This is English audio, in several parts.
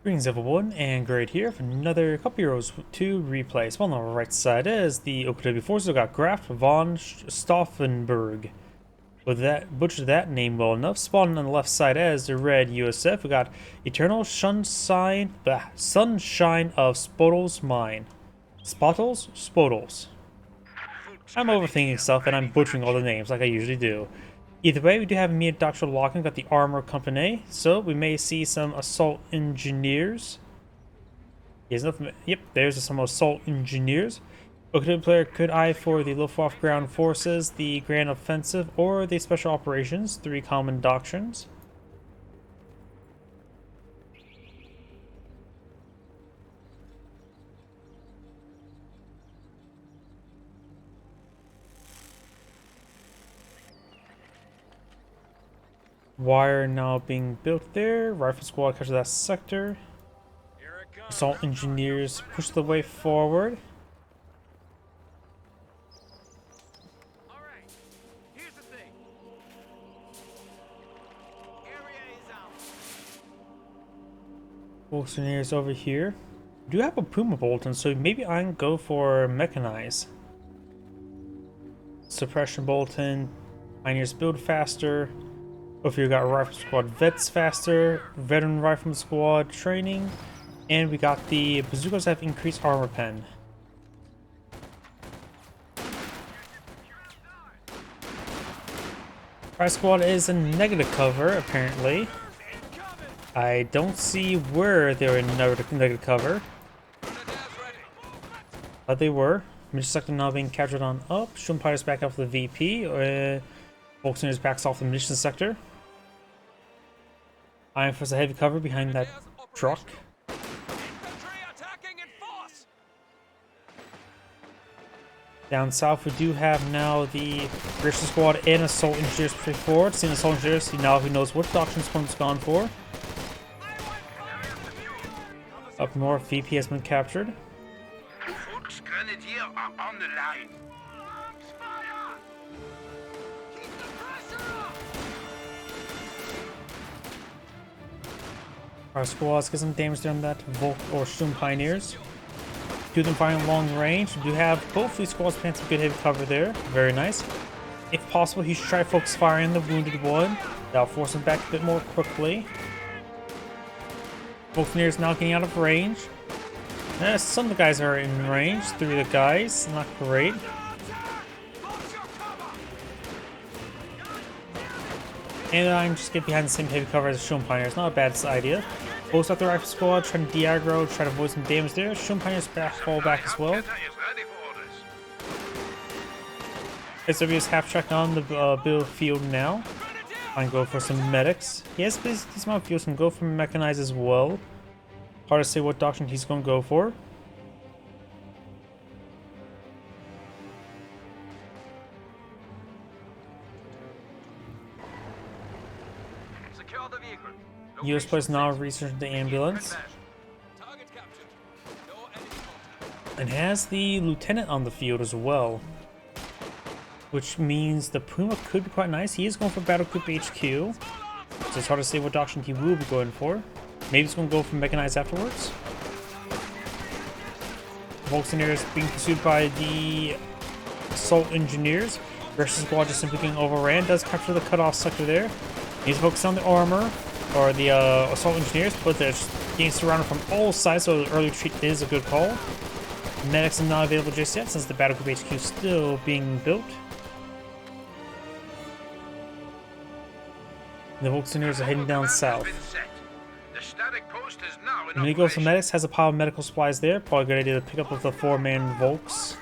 Greetings everyone, and Great here for another couple Heroes to replay. So on the right side is the OKW forces. We've got Graf von Stauffenberg. With that, butchered that name well enough. Spawning on the left side as the red USF, we got Eternal Sunshine of Spotles Mine. Spotles? Spotles. I'm overthinking stuff and I'm butchering all the names like I usually do. Either way, we do have immediate doctoral locking. Got the armor company, so we may see some assault engineers. There's nothing. Yep, there's some assault engineers. OKW player could eye for the Luftwaffe ground forces, the grand offensive, or the special operations. Three common doctrines. Wire now being built there. Rifle squad capture that sector. Assault engineers push the way forward. Alright, here's the thing. Area is out. Engineers over here. We do have a Puma Bolton, so maybe I can go for Mechanize. Suppression Bolton. Pioneers build faster. Over here we got Rifle Squad Vets faster. Veteran Rifleman Squad training. And we got the bazookas have increased armor pen. Our squad is in negative cover, apparently. I don't see where they're in negative cover. But they were. Mission sector now being captured on up. Schumpeter's back off the VP. Volkswagen's backs off the mission sector. Iron Fist a heavy cover behind that truck. Down south, we do have now the Grecian squad and assault engineers pushing forward. Seeing assault engineers, now he knows what doctrine Spawn's gone for. Up north, VP has been captured. Volksgrenadier are on the line. Our squads get some damage there on that Volk or Sturm Pioneers. Two of them firing long range. We do have both these squads planting some good heavy cover there. Very nice. If possible, he should try focus firing the wounded one. That'll force him back a bit more quickly. Volkswagen's now getting out of range. Some of the guys are in range. Three of the guys. Not great. And I'm just get behind the same heavy cover as Sturm Pioneers. Not a bad idea. Both up the rifle squad, trying to de-aggro, try to avoid some damage there. Sturm Pioneers fall back as well. SW is half tracked on the build field now. I can go for some medics. He has this amount of fuel, so can go for mechanized as well. Hard to say what doctrine he's going to go for. US players now researching the ambulance. And has the lieutenant on the field as well. Which means the Puma could be quite nice. He is going for Battle Group HQ. So it's hard to say what doctrine he will be going for. Maybe he's going to go for Mechanized afterwards. Volkswagen being pursued by the assault engineers. Grecian squad just simply getting overran. Does capture the cutoff sector there. He's focused on the armor. Or the assault engineers, but they're just getting surrounded from all sides, so the early retreat is a good call. Medics are not available just yet, since the Battle Group HQ is still being built. The Volkswageners are heading down south. When he goes for medics, has a pile of medical supplies there. Probably a good idea to pick up with the 4-man Volks.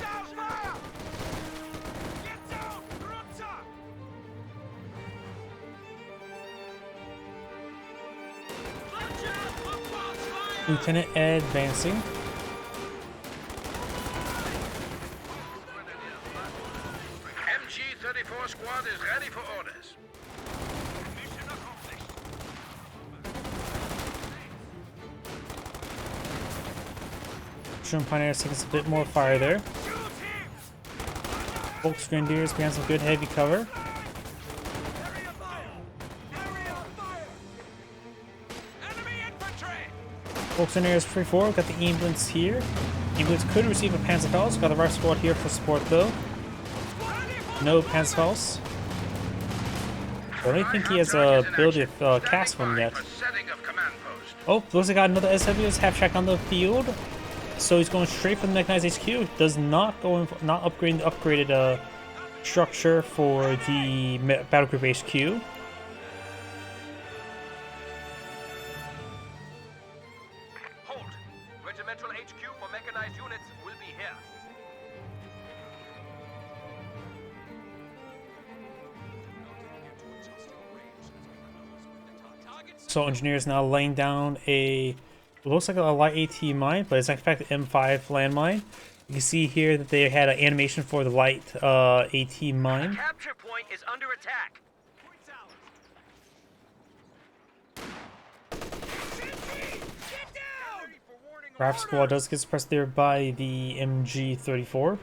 Lieutenant advancing. MG-34 squad is ready for orders. Mission accomplished. Sturm Pioneers taking a bit more fire there. Volks Grenadiers behind some good heavy cover. Folks in here is pretty forward. Got the ambulance here. Ambulance could receive a Panzerfaust. Got the right squad here for support though. No Panzerfaust. I don't think he has a ability to cast one yet. Setting of command post. Oh, looks like I got another SWS half track on the field. So he's going straight for the mechanized HQ. Does not go in, not upgrade the upgraded structure for the battle group HQ. Hold. Regimental HQ for mechanized units will be here. So engineers now laying down a looks like a light AT mine, but it's in fact an M5 landmine. You can see here that they had an animation for the light AT mine. Capture point is under attack. Graf squad does get suppressed there by the MG34.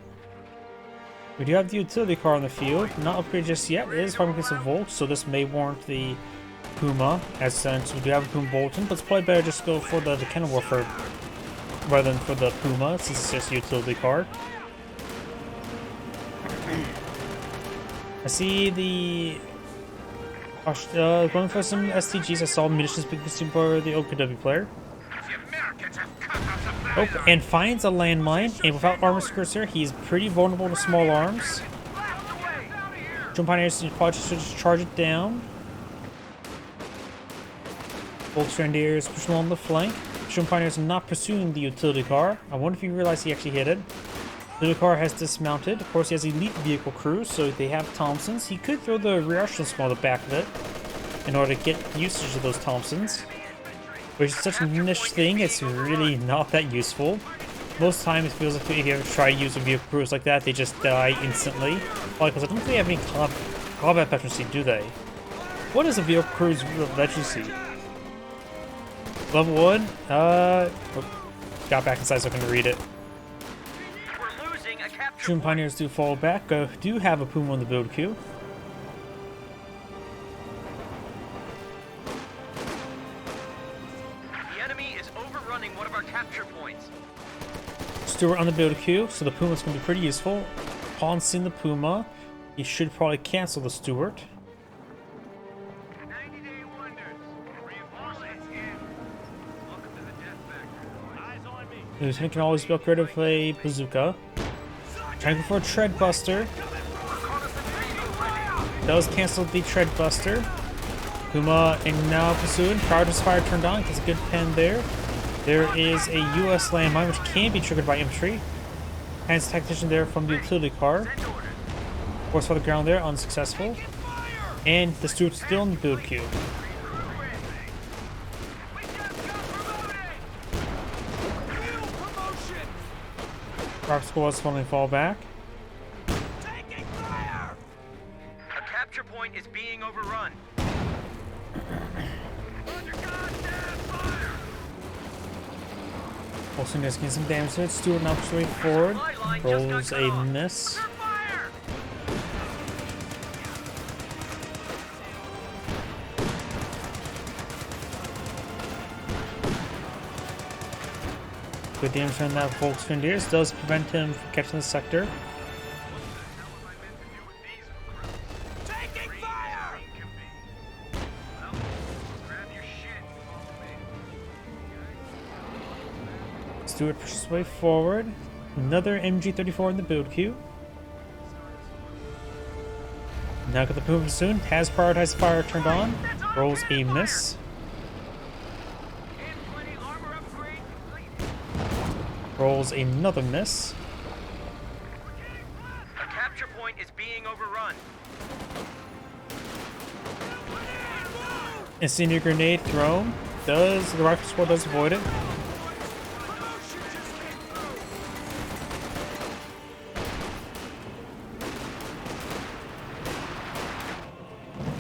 We do have the utility car on the field, not upgraded just yet. It is farming against a Volt, so this may warrant the Puma, as since we do have a Puma Bolton, but it's probably better just go for the cannon warfare rather than for the Puma, since it's just a utility car. I see the going for some STGs. I saw munitions being consumed by the OKW player. The Americans have cut out the Oh, fire. and finds a landmine, and without armor cursor, he's pretty vulnerable to small arms. Jump Pioneers probably just charge it down. Bolt Grenadiers push along the flank. Jump Pioneers not pursuing the utility car. I wonder if he realized he actually hit it. The utility car has dismounted. Of course, he has elite vehicle crews, so they have Thompsons. He could throw the rear arsenal small on the back of it in order to get usage of those Thompsons. Which is such a niche thing, it's really not that useful. Most times it feels like if you ever try using vehicle crews like that, they just die instantly. Why? Because I don't think they have any combat veterancy, do they? What is a vehicle crew's veterancy? Level 1? Got back inside so I can read it. We're losing a capture June Pioneers do fall back. Do have a Puma on the build queue. The enemy is overrunning one of our capture points. Stewart on the build queue, so the Puma's going to be pretty useful. Upon seeing the Puma, he should probably cancel the Stewart. 90-day wonders. Reinforcements in. Welcome to the death factory. Eyes on me. The lieutenant can always be upgraded with a bazooka. Trying to go for a tread buster. Does cancel the tread buster. Puma and now pursuing. Priorities fire turned on. Gets a good pen there. There is a US landmine which can be triggered by infantry. Hands tactician there from the utility car. Force for the ground there, unsuccessful. And the Stewart's still in the build queue. Graf squad's finally fall back. Taking fire! A capture point is being overrun. Under goddamn fire! Wilson is getting some damage to it. Stewart now straight forward. Rolls a miss. Under fire! Good damage on that Volks Grenadiers does prevent him from catching the sector. Taking fire! Stewart pushes his way forward. Another MG34 in the build queue. Now got the Puma soon. Has prioritized fire turned on. Rolls a miss. Armor upgrade complete. Rolls another miss. A capture point is being overrun. Incendiary grenade thrown. The rifle squad does avoid it.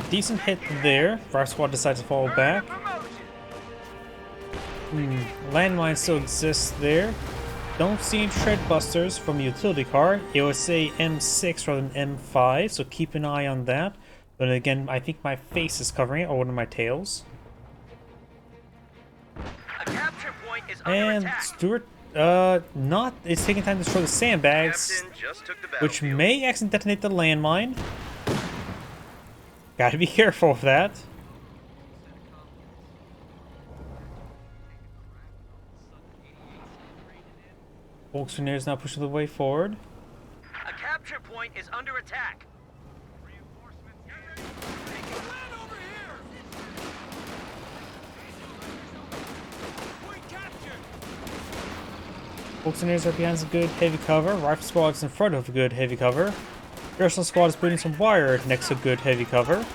Decent hit there. Rifle squad decides to fall back. Landmine still exists there. Don't see any tread busters from the utility car. It would say M6 rather than M5, so keep an eye on that. But again, I think my face is covering it, or one of my tails. A capture point point is under And attack. Stewart, not, it's taking time to destroy the sandbags, Captain just took the which battlefield. may accidentally detonate the landmine. Gotta be careful of that. Volkswagen is now pushing the way forward. A capture point is under attack. Volkswagen are behind some good heavy cover. Rifle squad is in front of a good heavy cover. Personal squad is putting some wire next to good heavy cover.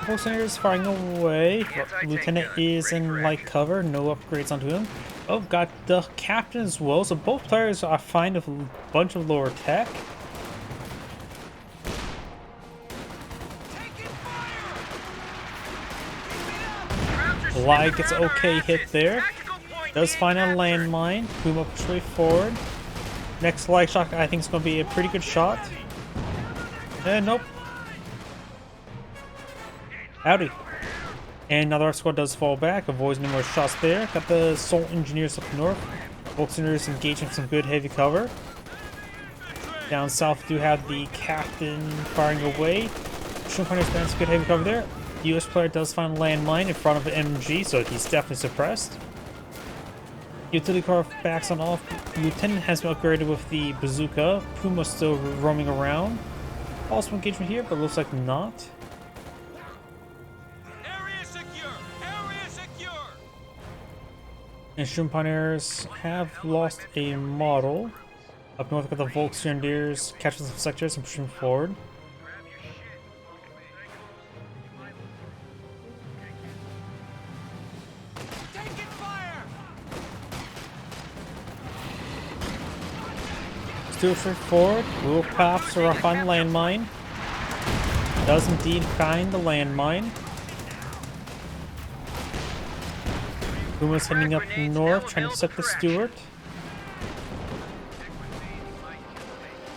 Volkswagen is firing away. Lieutenant is in light cover. No upgrades onto him. Oh, got the captain as well. So both players are fine with a bunch of lower tech. Lie gets an okay hit there. Does find a landmine. Puma push way forward. Next light shot I think is going to be a pretty good shot. Nope. Howdy. And another squad does fall back, avoids numerous shots there. Got the assault engineers up north. Volkswagen engaging some good heavy cover. Down south do have the captain firing away. Schumpeter's got some good heavy cover there. The US player does find a landmine in front of an MG, so he's definitely suppressed. Utility car backs on off. Lieutenant has been upgraded with the bazooka. Puma still roaming around. Also engagement here, but looks like not. Area secure! Area secure! And Schumpeter's have lost a model. Up north, got the Volkswagen catching some sectors and pushing forward. Taking fire! Stewart forward. Will pops are up on landmine. Does indeed find the landmine. Puma's heading up north, trying to set the Stewart.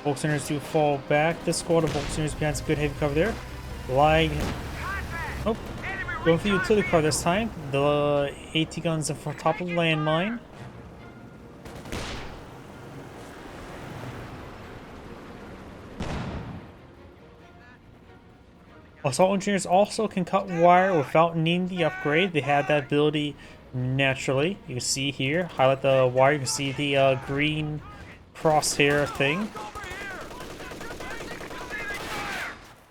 Volkswageners do fall back. This squad of Volkswageners behind some good heavy cover there. Lie. Oh, going for the utility car this time. The AT guns are on top of the landmine. Assault engineers also can cut wire without needing the upgrade. They have that ability naturally. You can see here, highlight the wire, you can see the green crosshair thing.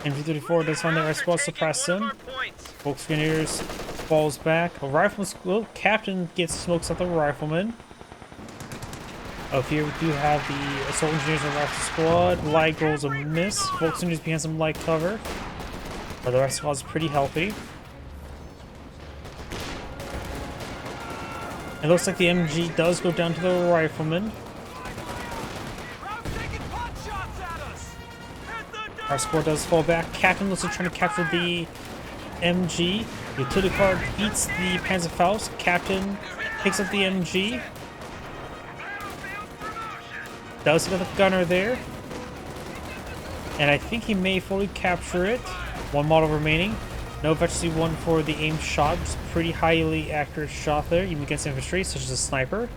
MV-34 does find that squad suppress him. Volkswageners falls back. A rifleman, well, captain gets smokes at the rifleman. Up here we do have the assault engineers and rifle squad. Light rolls a miss. Volkswageners behind some light cover. But the rest of the squad's pretty healthy. It looks like the MG does go down to the rifleman. Our squad does fall back. Captain looks like trying to capture the MG. Utility car beats the Panzerfaust. Captain picks up the MG. Does get the gunner there. And I think he may fully capture it. One model remaining. No efficiency one for the aim shot. Just pretty highly accurate shot there, even against infantry, such as a sniper.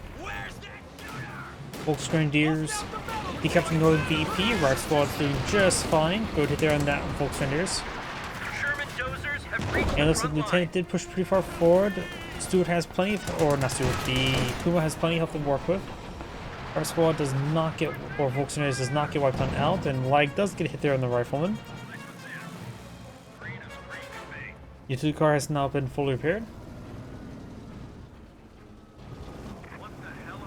Volksgrenadiers decapturing Northern VP. Right squad's doing just fine. Good hit there on that Volksgrenadiers. And it looks like the Lieutenant did push pretty far forward. Stewart has plenty of, or not Stewart, the Puma has plenty of help to work with. Our squad does not get, or Volksgrenadiers does not get wiped on out, and Lag does get a hit there on the rifleman. Utility car has now been fully repaired.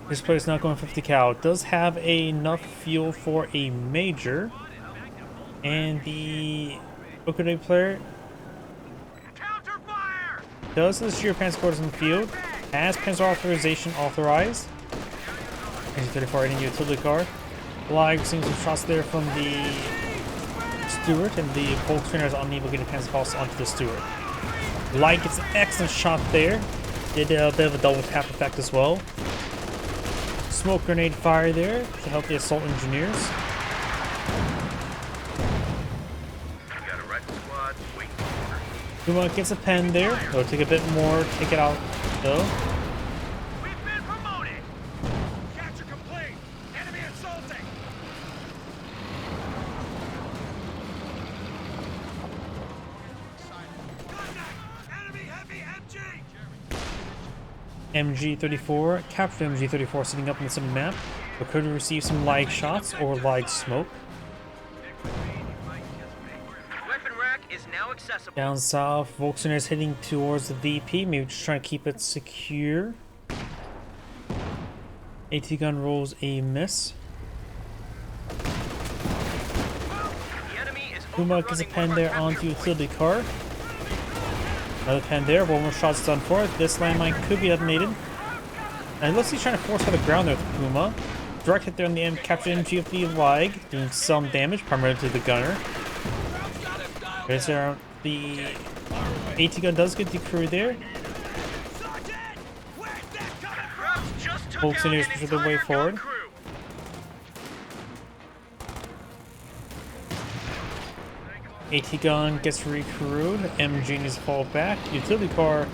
This player is not going 50 cal. It does have enough fuel for a major. And the OKW player does have the sheer Panzer quarters in the field. Has Panzer authorization authorized. As 34 in utility car. Lag seeing some shots there from the Stewart, and the Volkswagen is unable to get a Panzer pulse onto the Stewart. Light gets an excellent shot there. Did a bit of a double tap effect as well. Smoke grenade fire there to help the assault engineers. Puma gets a pen there. It'll take a bit more to take it out though. MG34, capture MG34 sitting up in the center map, but could receive some lag shots or lag smoke. Weapon rack is now accessible. Down south, Volkswagen is heading towards the VP, maybe just trying to keep it secure. AT gun rolls a miss. The enemy is Puma gets a overrunning pen one of there our onto capture utility car. Another pen there, one more shot's done for it. This landmine could be detonated. And looks like he's trying to force out the ground there with Puma. Direct hit there on the end, capture MG of the lag, doing some damage, primarily to the gunner. There's the AT gun does get decrewed there. Graf just took Folks out in here an push their way entire forward. gun crew. AT gun gets recrewed. MG needs to fall back. Utility car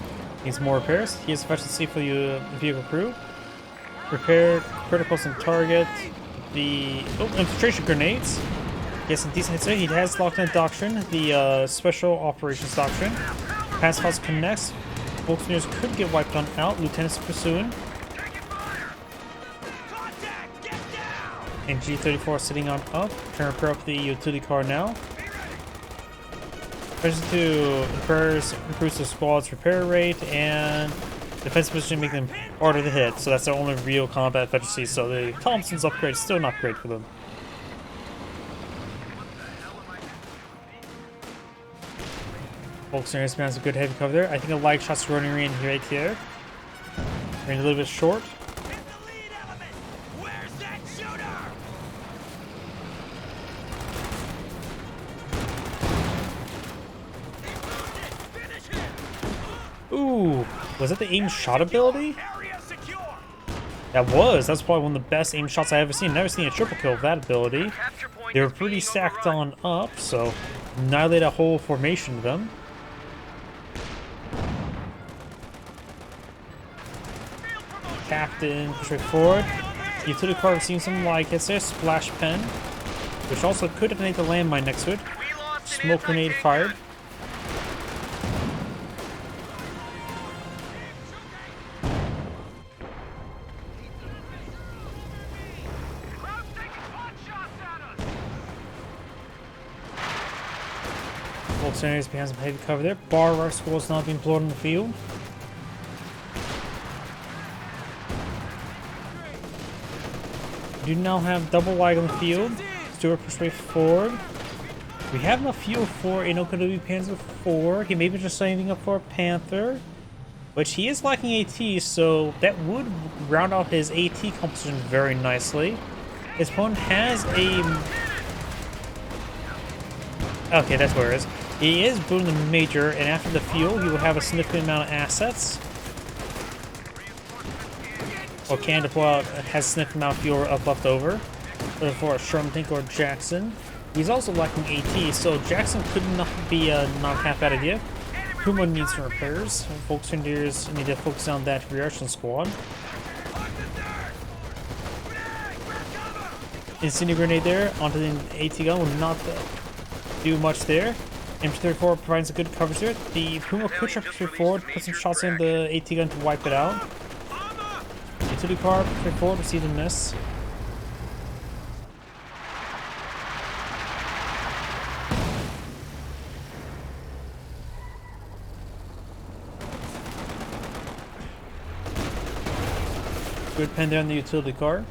needs more repairs. He has efficiency for the vehicle crew. Repaired criticals on target. The infiltration grenades. He has some decent hits there. He has locked in doctrine, the special operations doctrine. Pass house connects. Volkswagen could get wiped on out. Lieutenant's pursuing. And G34 sitting on up. Trying to repair up the utility car now. Especially to improves the squad's repair rate and defense position, make them harder to hit. So that's their only real combat efficiency. So the Thompson's upgrade is still not great for them. Volkswagen has a good heavy cover there. I think a lag shot's running in here right here. Running a little bit short. Ooh, was that the aim shot ability? That was. That's probably one of the best aim shots I've ever seen. Never seen a triple kill with that ability. Capture point They were is pretty being stacked overrun. on up, so annihilate a whole formation of them. Captain, push forward. Utility car seeing some lag hits there. Splash pen, which also could detonate the landmine next to it. We lost an Smoke grenade anti-tank fired. gun. Graf's taking pot shots at us. Volkswagen is behind some heavy cover there. Bar rush squad is not being blown in the field. We do now have double lag on the field. Stewart push way forward. We have enough fuel for an OKW Panzer 4. He may be just saving up for a Panther, which he is lacking AT, so that would round out his AT composition very nicely. His opponent has a... Okay, that's where it is. He is building the major, and after the fuel, he will have a significant amount of assets. Or can deploy out, has a significant amount of fuel left over. For a Sherman tank or Jackson. He's also lacking AT, so Jackson could not be a not half bad idea. Puma needs some repairs. Volkswagen need to focus on that reaction squad. Incendiary grenade there onto the AT gun will not do much there. MG34 provides a good coverage there. The Puma could try to push forward, put some shots in the AT gun to wipe it out. Utility car push forward, receive a miss. Good pen there on the utility car.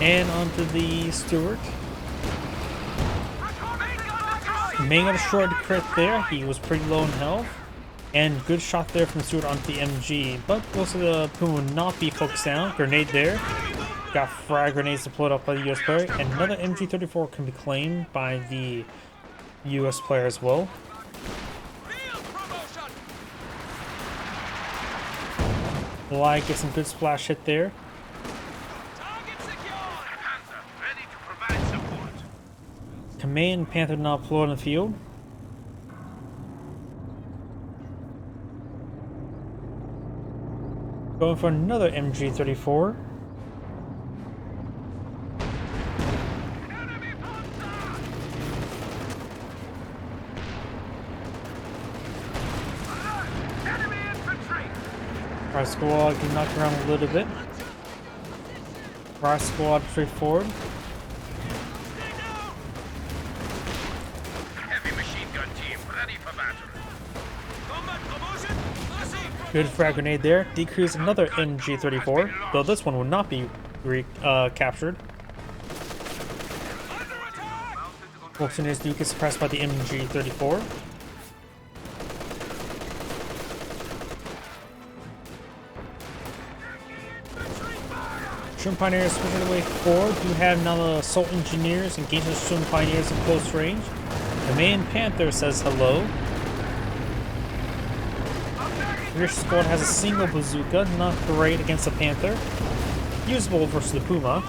And onto the Stewart. May got a short crit there. He was pretty low in health. And good shot there from the Stewart onto the MG. But most of the Puma will not be focused down. Grenade there. Got frag grenades deployed up by the US player. And another MG34 can be claimed by the US player as well. Like, get some good splash hit there. Panther, ready to provide support. Command Panther now deployed in the field. Going for another MG34. Our squad can knock around a little bit. Our squad straightforward. Heavy machine gun team ready for battle. Good frag grenade there. Decrease another MG34, though this one will not be captured. Volkswagens do get suppressed by the MG34. Storm Pioneers pushing their way forward. You have now the Assault Engineers engaging the Storm Pioneers in close range. The main Panther says hello. Your squad has a single bazooka, not great against the Panther. Usable versus the Puma.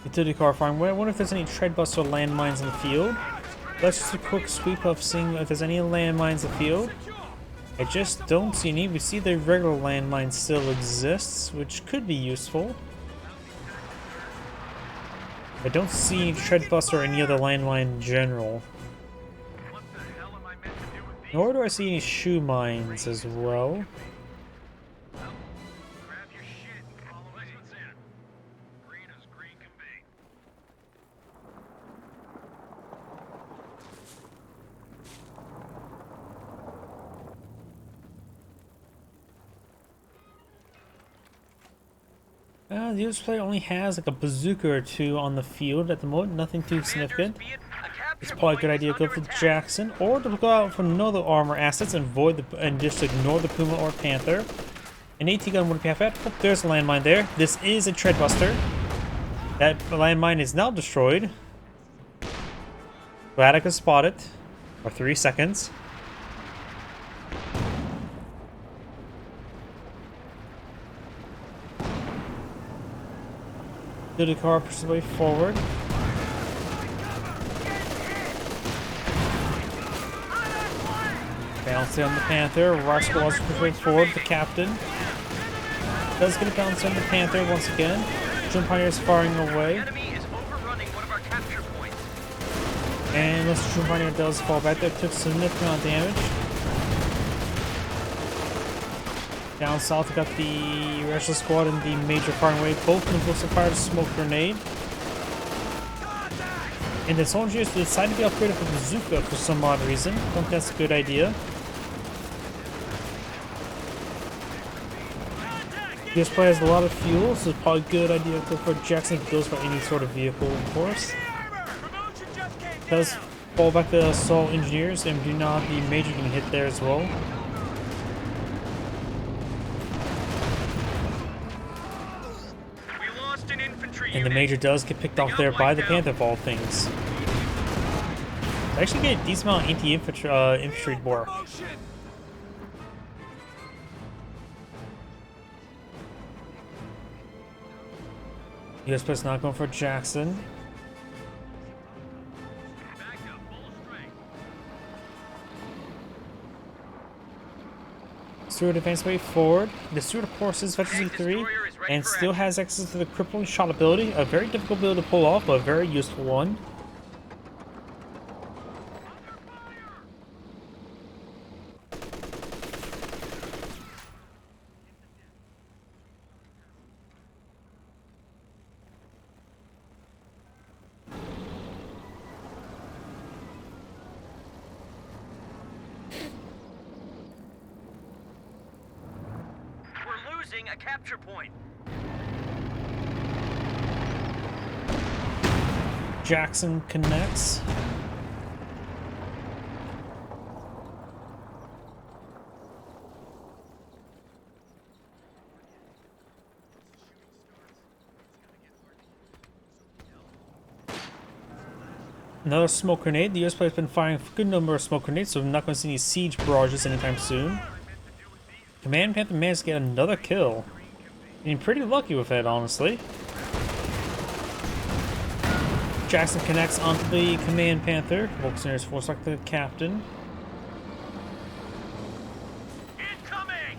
Utility car farm. I wonder if there's any treadbuster or landmines in the field. Let's just a quick sweep of seeing if there's any landmines in the field. I just don't see any. We see the regular landmine still exists, which could be useful. I don't see treadbuster or any other landmine in general. Nor do I see any shoe mines as well. The US player only has like a bazooka or two on the field at the moment, nothing too significant. It's probably a good idea to go for Jackson, or to go out for another armor assets and and just ignore the Puma or Panther. An AT gun would be half at. Oh, there's a landmine there. This is a treadbuster. That landmine is now destroyed. Glad I could spot it. For 3 seconds. The car pushes the way forward. Bouncing on the Panther. Rush was pushed way forward. The captain does get a bounce on the Panther once again. Jump Pioneers firing away. And unless the Jump Pioneer does fall back, that took significant amount of damage. Down south, we got the rest of the squad and the major firing away. Both of them fired a smoke grenade. And the soldiers decided to be upgraded for bazooka for some odd reason. I don't think that's a good idea. This player has a lot of fuel, so it's probably a good idea to go for Jackson if it goes for any sort of vehicle, of course. Does fall back to Assault Engineers, and do not the major getting hit there as well. And the major does get picked off there by the Panther of all things. I actually get a decent amount of anti-infantry infantry work. US player's not going for Jackson. Stewart advanced way forward. The Stewart, of course, is Veteran Z3 and still has access to the crippling shot ability. A very difficult ability to pull off, but a very useful one. A capture point. Jackson connects. Another smoke grenade. The US player's been firing a good number of smoke grenades, so we're not going to see any siege barrages anytime soon. Command Panther managed to get another kill. Being pretty lucky with it, honestly. Jackson connects onto the Command Panther. Volkswagen's force like the captain. Incoming!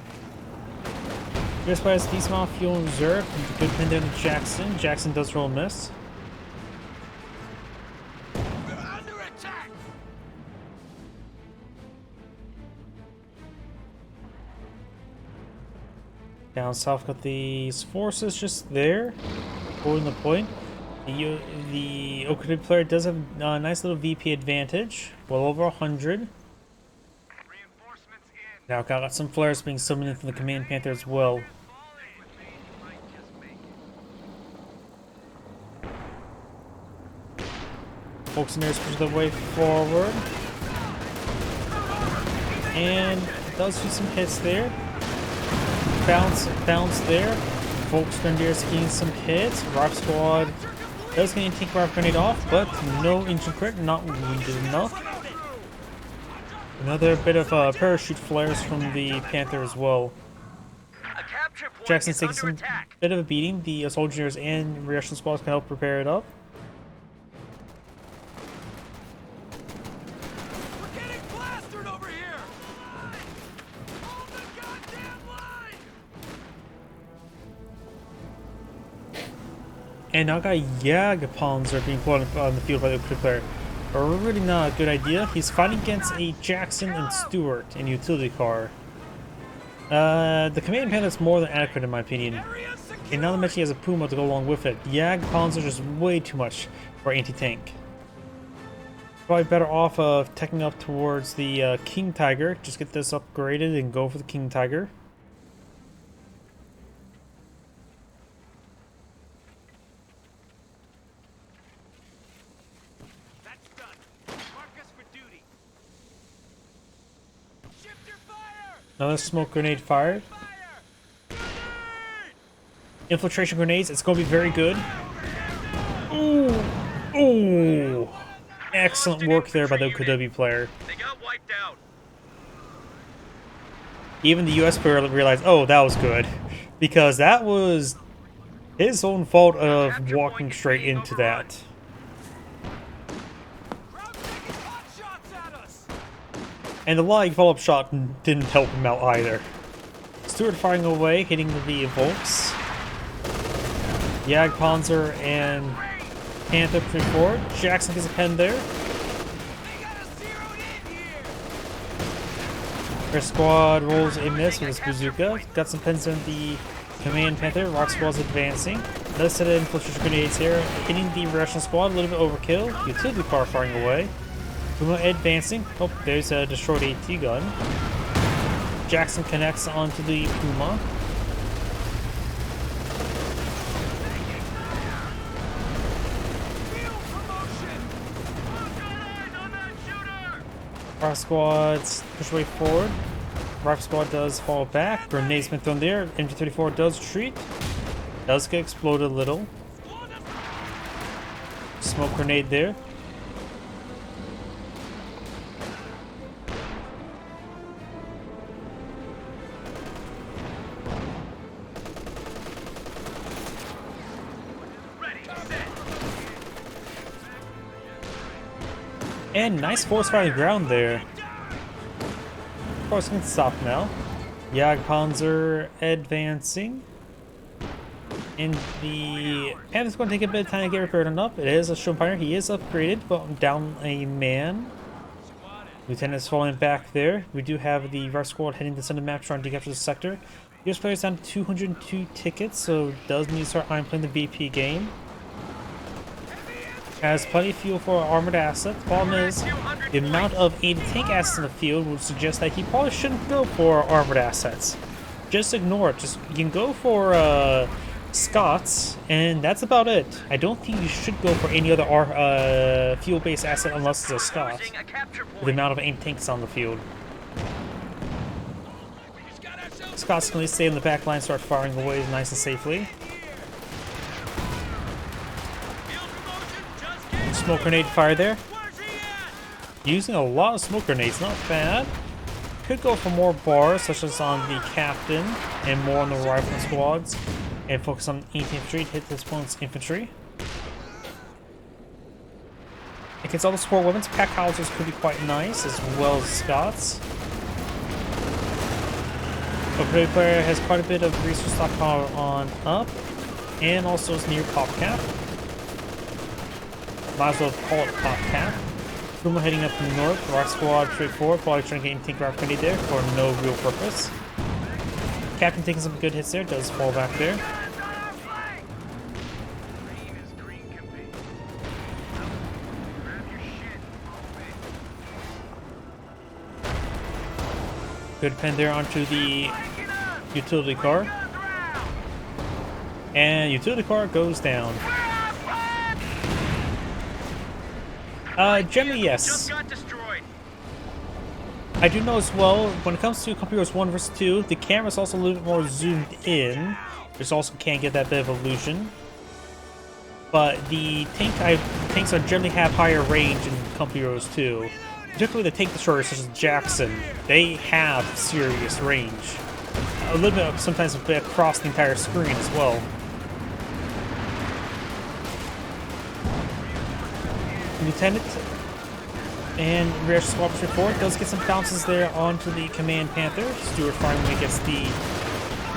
US player has decent amount of fuel in reserve. Good pin there to Jackson. Jackson does roll a miss. Under attack! Down south, got these forces just there, holding the point. The OKW player does have a nice little VP advantage, well over 100. Reinforcements in. Now got some flares being summoned in from the Command Panther as well. Folks in there is pushing the way forward. And does do some hits there. Bounce there. Folks Grenadiers getting some hits. Rock Squad does getting take Rock Grenade off, but no engine crit, not wounded enough. Another bit of parachute flares from the Panther as well. A capture point Jackson's is taking under some attack. bit of a beating. The soldiers and reaction squads can help prepare it up. We're getting plastered over here! Hold the goddamn line! And now got Jagdpanzer being put on the field by the OKW player. Really not a good idea. He's fighting against a Jackson and Stewart in utility car. The Command Panther is more than adequate in my opinion. And now that mention he has a Puma to go along with it. Jagdpanzer is just way too much for anti-tank. Probably better off of taking up towards the King Tiger. Just get this upgraded and go for the King Tiger. That's done. Mark us for duty. Shift your fire! Another smoke grenade fired. Fire! Infiltration grenades, it's going to be very good. Ooh! Ooh! Excellent work there by the OKW player. They got wiped out. Even the US player realized, oh, that was good. Because that was his own fault of walking straight into that. Graf taking hot shots at us! And the live follow-up shot didn't help him out either. Stewart firing away, hitting the Volks. Jagdpanzer and Panther pushing forward. Jackson gets a pen there. They got us zeroed in here! Their squad rolls a miss with his bazooka. Got some pens in the Command Panther. Rock Squad's advancing. Another set of infiltration grenades here. Hitting the Russian squad, a little bit overkill. Utility car firing away. Puma advancing. Oh, there's a destroyed AT gun. Jackson connects onto the Puma. Field promotion! Eyes on that shooter! Rock Squad's push way forward. Rock Squad does fall back. Grenade's been thrown there. MG34 does retreat. Does get exploded a little. Smoke grenade there. Ready, set! And nice force fire on the ground there. Of course, can stop now. Jagdpanzer advancing. And the Panther's going to take a bit of time to get repaired enough. It is a Stauffenberg. He is upgraded, but down a man. Lieutenant's falling back there. We do have the Graf squad heading to the center map trying to capture the sector. US players down to 202 tickets, so does need to start playing the VP game. Has plenty of fuel for armored assets. The problem is the amount of anti-tank assets in the field would suggest that he probably shouldn't go for armored assets. Just ignore it. Just you can go for Scots, and that's about it. I don't think you should go for any other fuel-based asset unless it's a Scot. Losing a capture With the point. amount of anti-tanks on the field. Scots can at least stay in the back line, start firing away nice and safely. Smoke grenade fire there. Where's he at? Using a lot of smoke grenades, not bad. Could go for more bars, such as on the captain, and more on the rifle squads, and focus on infantry to hit this opponent's infantry. Against all the support weapons, pack howitzers could be quite nice, as well as Scots. OKW player has quite a bit of resource stockpile on up, and also is near pop cap. Might as well call it pop cap. Puma heading up from the north, Rock Squad straight forward, probably trying to get anything Graf ready there for no real purpose. Captain taking some good hits there, does fall back there. Green as green can be. Grab your shit. Good pen there onto the utility car. And utility car goes down. Generally, yes. Just got destroyed. I do know as well, when it comes to Company Heroes 1 vs 2, the camera's also a little bit more zoomed in. Which also can't get that bit of illusion. But the tanks generally have higher range in Company Heroes 2. Particularly the tank destroyers such as Jackson. They have serious range. A little bit, sometimes a bit across the entire screen as well. Lieutenant and Rear Swap forward does get some bounces there onto the Command Panther. Stewart finally gets the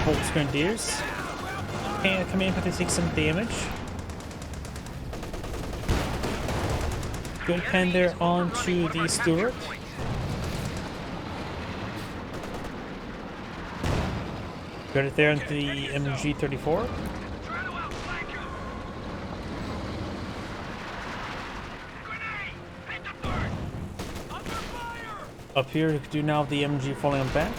Volks Grenadiers. And Command Panther takes some damage. Good pen there onto the Stewart. Got it there onto the MG-34. Up here, you can do now the MG falling on back.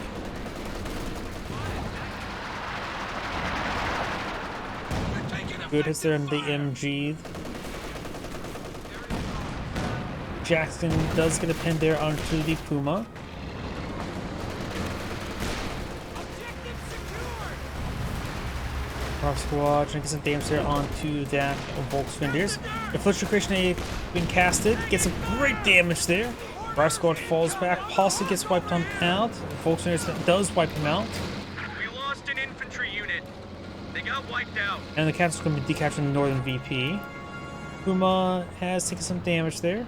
Good hits there on the MG. Jackson does get a pin there onto the Puma. Rock Squad trying to get some damage there onto that Volks Grenadiers. Infliction Creation being casted, gets some great damage there. Rock Squad falls back, possibly gets wiped on out. Volks Grenadiers does wipe him out. We lost an infantry unit. They got wiped out. And the captain's going to be decapturing the Northern VP. Puma has taken some damage there.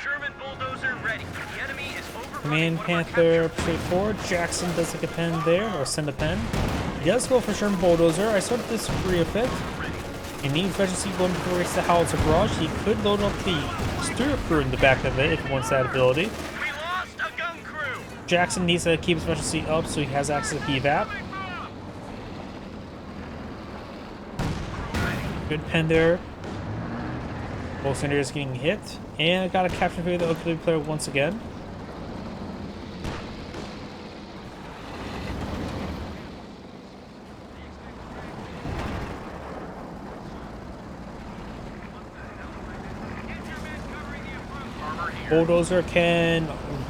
Sherman bulldozer ready. The enemy is overrunning Command one of our Panther capture straight forward. Jackson does take a pen there, or send a pen. He does go for Sherman Bulldozer. I sort of disagree a bit. In need efficiency going before he gets the Howitzer Barrage, he could load up the Stewart crew in the back of it if he wants that ability. We lost a gun crew. Jackson needs to keep his efficiency up so he has access to PVAP. Good pen there. Both Senators getting hit. And I got a capture for the OKW player once again. Bulldozer can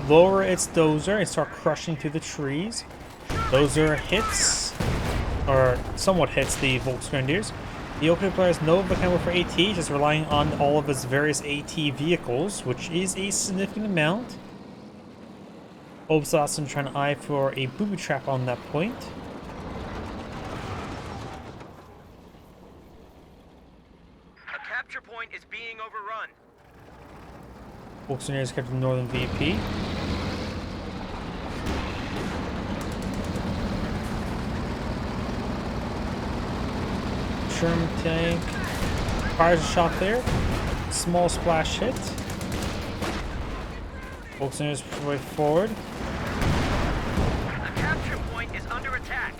lower its dozer and start crushing through the trees. Dozer hits, or somewhat hits, the Volks Grenadiers. The OKW player has no vocabulary for AT, just relying on all of his various AT vehicles, which is a significant amount. Obsasson trying to eye for a booby trap on that point. A capture point is being overrun. Volks Grenadiers kept the Northern VP. Sherman tank fires a shot there. Small splash hit. Volks Grenadiers way forward. A capture point is under attack.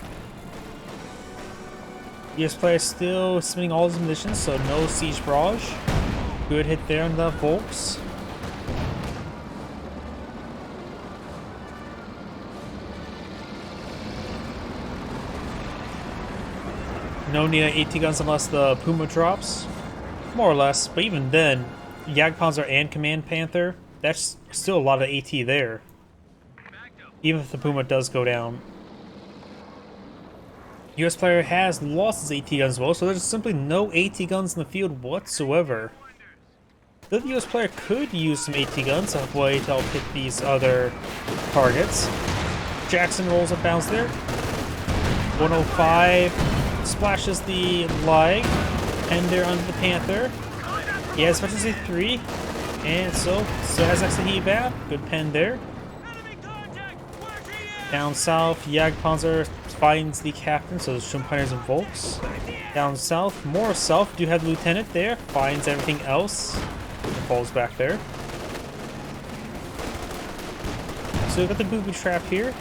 US player still spinning all his munitions, so no siege barrage. Good hit there on the Volks. No need AT guns unless the Puma drops. More or less, but even then, Jagdpanzer and Command Panther, that's still a lot of AT there. Even if the Puma does go down. US player has lost his AT guns as well, so there's simply no AT guns in the field whatsoever. The US player could use some AT guns as a way to help hit these other targets. Jackson rolls up bounds there. 105 splashes the leg, and they're under the Panther. He has efficiency 3, and so has exit heat back. Good pen there. Down south, Jagdpanzer finds the captain, so the Schwimmpeiters and Volks. Down south, more south, do have the lieutenant there, finds everything else, and falls back there. So we've got the booby trap here.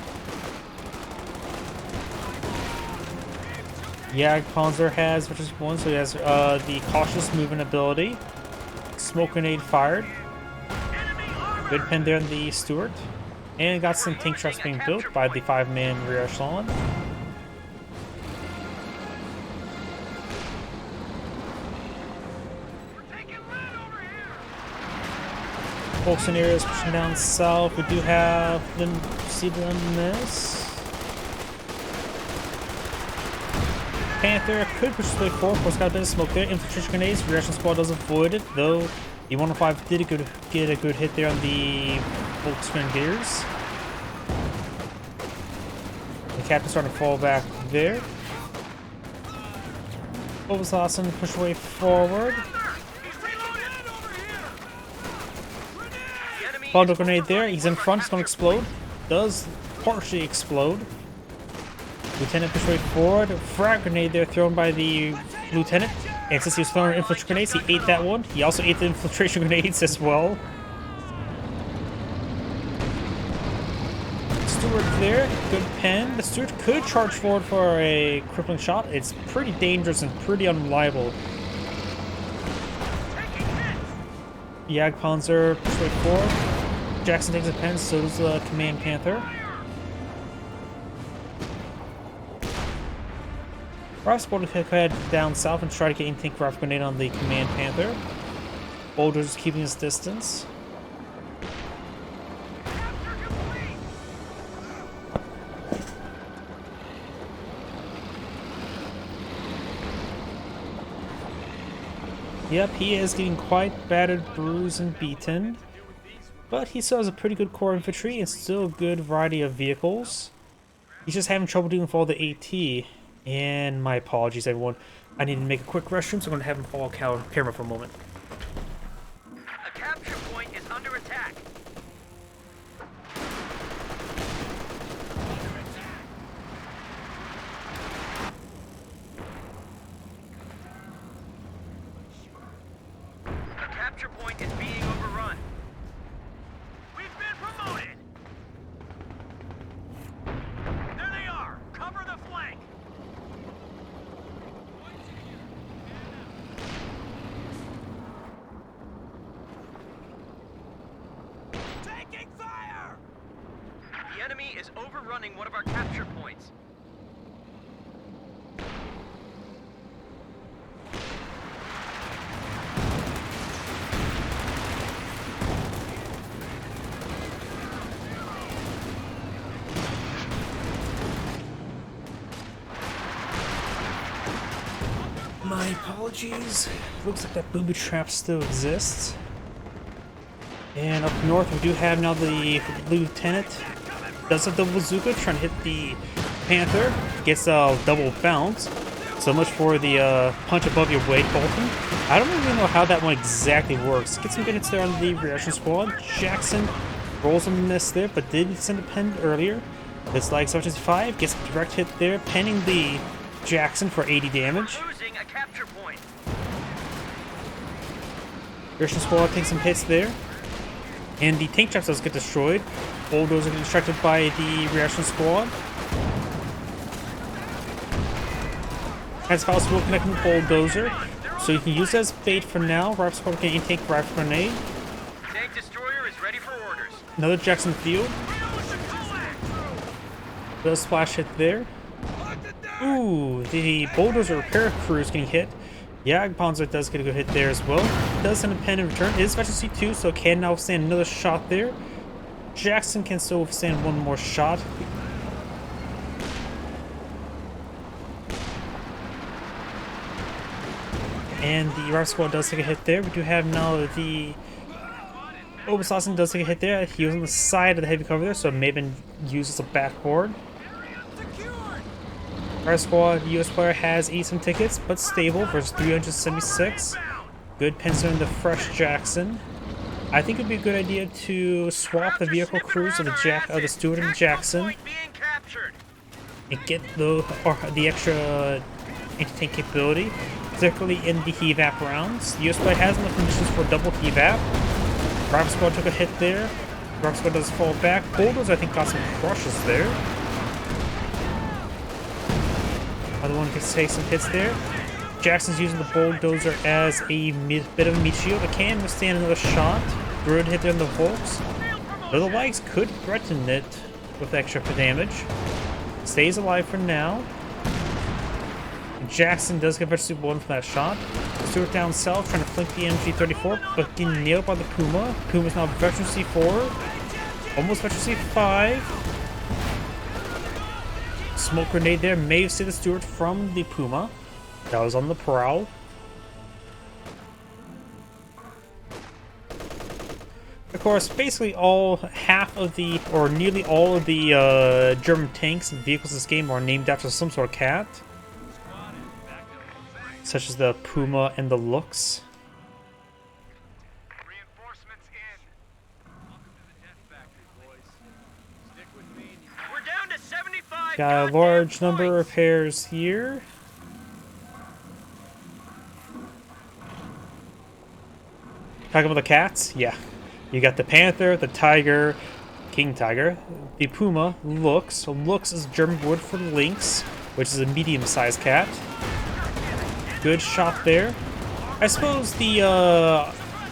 Jagdpanzer has, which is one, so he has the cautious movement ability. Smoke grenade fired. Good pin there on the Stuart. And got some tank traps being built by the 5-man rear echelon. Folks in areas pushing down south. We do have them seated on this. Panther could push his way forward. Of course, got a bit of smoke there. Infiltration grenades. Rear echelon squad does avoid it, though. The 105 did get a good hit there on the Volks Grenadiers. The captain's starting to fall back there. Obersassen push way forward. Bundle grenade there. He's in front. He's going to explode. Does partially explode. Lieutenant push way forward. Frag grenade there thrown by the lieutenant. And since he was throwing infiltration grenades, he ate that one. He also ate the infiltration grenades as well. Stewart there. Good pen. The Stewart could charge forward for a crippling shot. It's pretty dangerous and pretty unreliable. Jagdpanzer push way forward. Jackson takes a pen, so does the Command Panther. Graf Spotles could head down south and try to get in tank Graf grenade on the Command Panther. Bulldozer's keeping his distance. Yep, he is getting quite battered, bruised, and beaten. But he still has a pretty good core infantry and still a good variety of vehicles. He's just having trouble dealing with all the AT. And my apologies, everyone. I need to make a quick restroom, so I'm going to have him fall camera for a moment. A capture point is under attack. A capture point is being overrun. We've been promoted! There they are! Cover the flank! Taking fire! The enemy is overrunning one of our capture points. My apologies. Looks like that booby trap still exists. And up north, we do have now the lieutenant. Does a double bazooka, trying to hit the Panther. Gets a double bounce. So much for the punch above your weight, Bolton. I don't really know how that one exactly works. Get some good hits there on the reaction squad. Jackson rolls a miss there, but did send a pen earlier. This like such as 5 gets a direct hit there, penning the Jackson for 80 damage. Losing a capture point. Russian squad takes some hits there. And the tank traps does get destroyed. Bulldozer get distracted by the reaction squad. Has Faust will connect with Bulldozer. So you can use that as bait for now. Graf squad can in-tank Graf grenade. Tank destroyer is ready for orders. Another Jackson field. Does splash hit there. Ooh, the Bulldozer repair crew is getting hit. Jagdpanzer does get a good hit there as well. Does send a pen in return. It is special C2, so it can now withstand another shot there. Jackson can still withstand one more shot. And the Graf squad does take a hit there. We do have now the Obersassen does take a hit there. He was on the side of the heavy cover there, so it may have been used as a backboard. Our squad, US player, has 8 some tickets, but stable versus 376. Good pencil in the fresh Jackson. I think it'd be a good idea to swap the vehicle crews of the Stewart and Jackson Point being captured. and get the extra anti-tank capability, particularly in the evap rounds. The US squad has enough conditions for double evap. Graf squad took a hit there. Graf squad does fall back. Bulldozer, I think, got some crushes there. Other one can take some hits there. Jackson's using the bulldozer as a bit of a meat shield. It can withstand another shot. Good hit there on the Volks. Little Legs could threaten it with extra damage. Stays alive for now. Jackson does get Veteran Super 1 from that shot. Stewart down south trying to flank the MG34, but getting nailed by the Puma. Puma's now Veteran C4. Almost Veteran C5. Smoke grenade there may have saved the Stewart from the Puma. That was on the prowl. Of course, basically nearly all of the German tanks and vehicles in this game are named after some sort of cat. Such as the Puma and the Lux. Reinforcements in. Welcome to the death factory, boys. Stick with me. We're down to 75. Got a goddamn large number points. of pairs here. Talking about the cats? Yeah. You got the Panther, the Tiger, King Tiger, the Puma, Lux. So Lux is German word for lynx, which is a medium-sized cat. Good shot there. I suppose the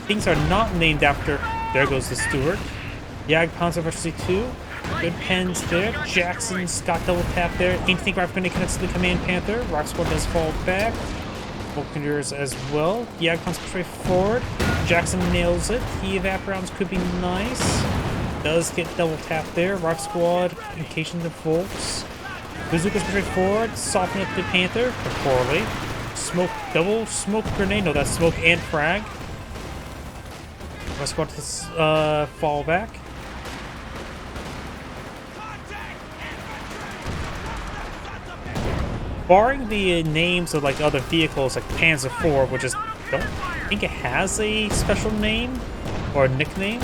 things are not named after. There goes the Stewart. Jagdpanzer vs. C2. Good pens there. Jackson's got double tap there. Anti-tank rifle grenade connects to the Command Panther. Rock Squad does fall back. Vulcaners as well. Jagdpanzer straight forward. Jackson nails it. The evap rounds could be nice. Does get double tap there. Rock Squad encasing the Volks. Bazooka's straight forward. Soften up the Panther. But poorly. Smoke, double smoke grenade. No, that's smoke and frag. Rock Squad does fall back. Barring the names of like other vehicles like Panzer IV, which is don't think it has a special name or a nickname.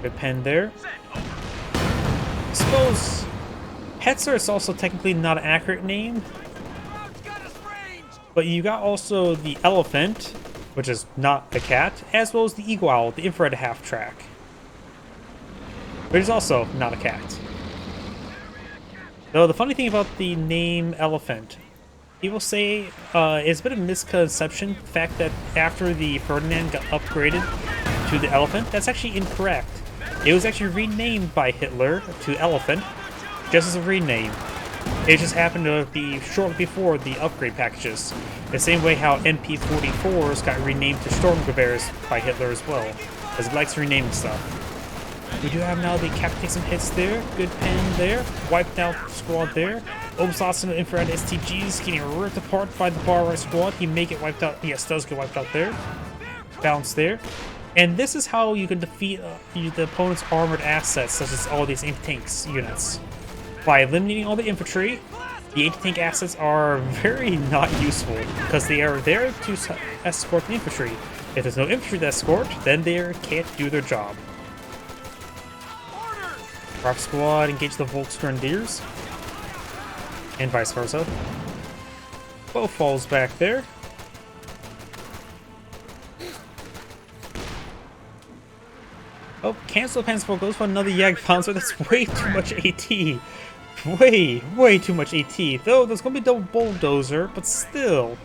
Good pen there. I suppose Hetzer is also technically not an accurate name. But you got also the Elephant, which is not a cat, as well as the Eagle Owl, the infrared half-track, which is also not a cat. Though the funny thing about the name Elephant, people say it's a bit of a misconception, the fact that after the Ferdinand got upgraded to the Elephant, that's actually incorrect. It was actually renamed by Hitler to Elephant, just as a rename. It just happened to be shortly before the upgrade packages. The same way how MP44s got renamed to Sturmgewehrs by Hitler as well, as he likes renaming stuff. We do have now the Captain take some hits there. Good pen there. Wiped out the squad there. Obslots and infrared STGs getting ripped apart by the bar right squad. He may get wiped out. Yes, does get wiped out there. Bounce there. And this is how you can defeat the opponent's armored assets, such as all these anti-tanks units. By eliminating all the infantry, the anti-tank assets are very not useful, because they are there to escort the infantry. If there's no infantry to escort, then they can't do their job. Rock Squad engage the Volksgrenadiers, and vice versa. Both falls back there. Oh, cancel Panzer goes for another Jagdpanzer. That's way too much AT. Way too much AT. Though there's gonna be double bulldozer, but still,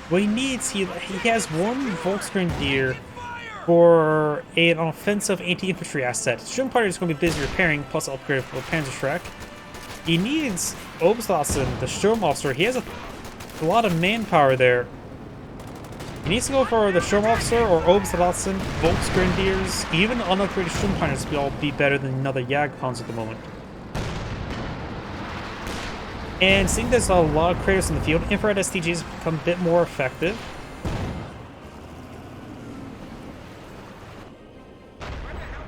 what he needs, he has one Volksgrenadier for an offensive anti-infantry asset. String Party is going to be busy repairing, plus upgrade for Panzerschreck. He needs Obstlassen, the Sturmofficer. He has a lot of manpower there. He needs to go for the Sturmofficer or Obstlassen, Volksgrenadiers. Even unupgraded Sturmhunters will all be better than another Jagdpanzer at the moment. And seeing there's a lot of craters in the field, infrared STGs become a bit more effective.